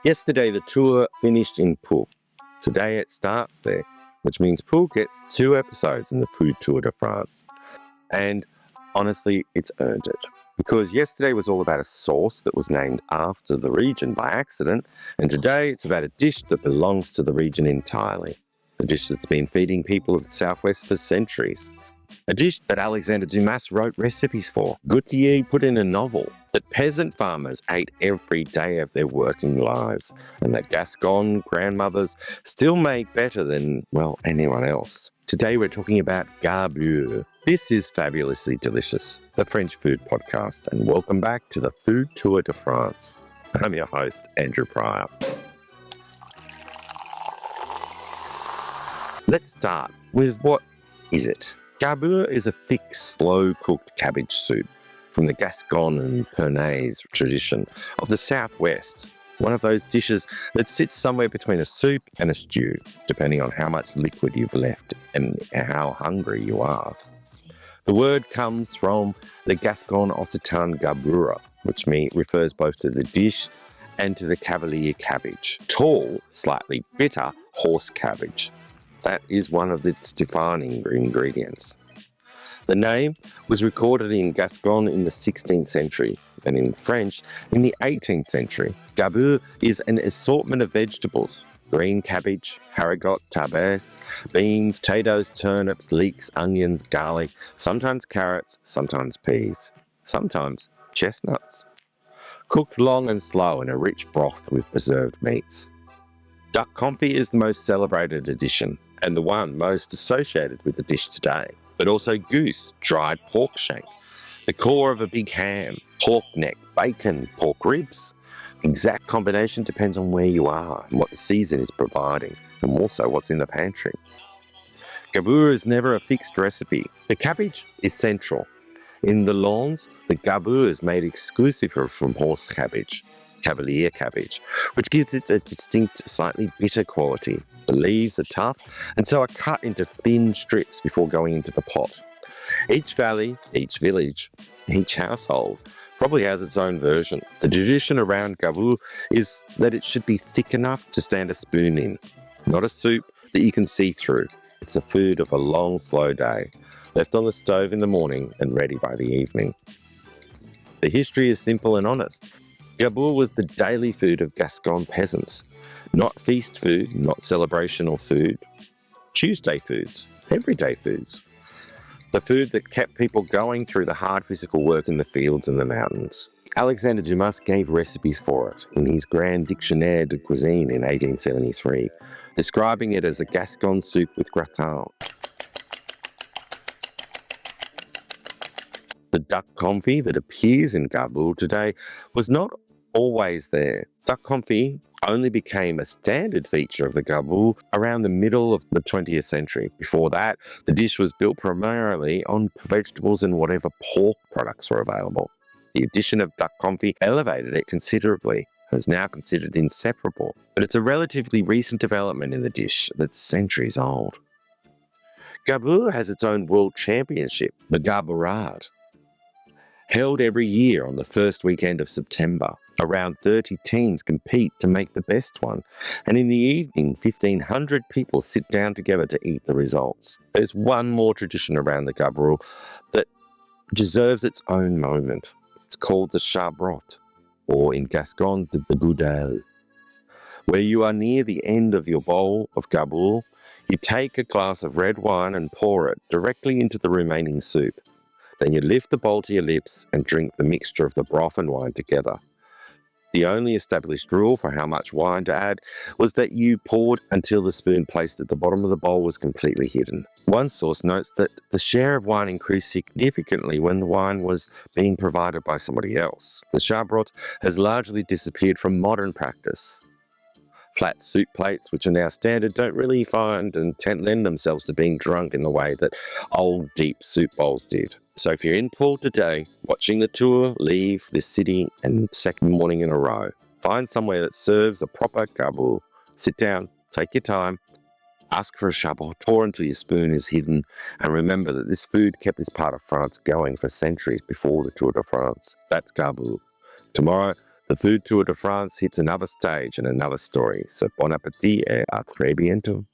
Yesterday, the tour finished in Pau. Today, it starts there, which means Pau gets 2 episodes in the Food Tour de France. And honestly, it's earned it. Because yesterday was all about a sauce that was named after the region by accident, and today it's about a dish that belongs to the region entirely. A dish that's been feeding people of the Southwest for centuries. A dish that Alexandre Dumas wrote recipes for. Gautier put in a novel that peasant farmers ate every day of their working lives, and that Gascon grandmothers still make better than, well, anyone else. Today we're talking about Garbure. This is Fabulously Delicious, the French food podcast, and welcome back to the Food Tour de France. I'm your host, Andrew Pryor. Let's start with what is it? Garbure is a thick, slow-cooked cabbage soup from the Gascon and Béarnais tradition of the Southwest. One of those dishes that sits somewhere between a soup and a stew, depending on how much liquid you've left and how hungry you are. The word comes from the Gascon Occitan Garbure, which refers both to the dish and to the cavalier cabbage. Tall, slightly bitter horse cabbage. That is one of its defining ingredients. The name was recorded in Gascon in the 16th century and in French in the 18th century. Garbure is an assortment of vegetables: green cabbage, haricot, tarbais, beans, potatoes, turnips, leeks, onions, garlic, sometimes carrots, sometimes peas, sometimes chestnuts. Cooked long and slow in a rich broth with preserved meats. Duck confit is the most celebrated addition, and the one most associated with the dish today, but also goose, dried pork shank, the core of a big ham, pork neck, bacon, pork ribs. Exact combination depends on where you are and what the season is providing, and also what's in the pantry. Garbure is never a fixed recipe. The cabbage is central. In the Landes, the garbure is made exclusively from horse cabbage, cavalier cabbage, which gives it a distinct, slightly bitter quality. The leaves are tough and so are cut into thin strips before going into the pot. Each valley, each village, each household probably has its own version. The tradition around garbure is that it should be thick enough to stand a spoon in, not a soup that you can see through. It's the food of a long, slow day, left on the stove in the morning and ready by the evening. The history is simple and honest. Garbure was the daily food of Gascon peasants. Not feast food, not celebrational food. Tuesday foods, everyday foods. The food that kept people going through the hard physical work in the fields and the mountains. Alexandre Dumas gave recipes for it in his Grand Dictionnaire de Cuisine in 1873, describing it as a Gascon soup with gratin. The duck confit that appears in Garbure today was not always there. Duck confit only became a standard feature of the Garbure around the middle of the 20th century. Before that, the dish was built primarily on vegetables and whatever pork products were available. The addition of duck confit elevated it considerably and is now considered inseparable, but it's a relatively recent development in the dish that's centuries old. Garbure has its own world championship, the Garburade, held every year on the first weekend of September. Around 30 teams compete to make the best one, and in the evening, 1,500 people sit down together to eat the results. There's one more tradition around the Garbure that deserves its own moment. It's called the charbrot, or in Gascon, the boudelle. Where you are near the end of your bowl of Garbure, you take a glass of red wine and pour it directly into the remaining soup. Then you lift the bowl to your lips and drink the mixture of the broth and wine together. The only established rule for how much wine to add was that you poured until the spoon placed at the bottom of the bowl was completely hidden. One source notes that the share of wine increased significantly when the wine was being provided by somebody else. The charbrot has largely disappeared from modern practice. Flat soup plates, which are now standard, don't really find and lend themselves to being drunk in the way that old deep soup bowls did. So if you're in Pau today, watching the tour leave this city and second morning in a row, find somewhere that serves a proper garbure. Sit down, take your time, ask for a charbrot, pour until your spoon is hidden, and remember that this food kept this part of France going for centuries before the Tour de France. That's Garbure. Tomorrow, The Food Tour de France hits another stage and another story. So bon appétit et à très bientôt.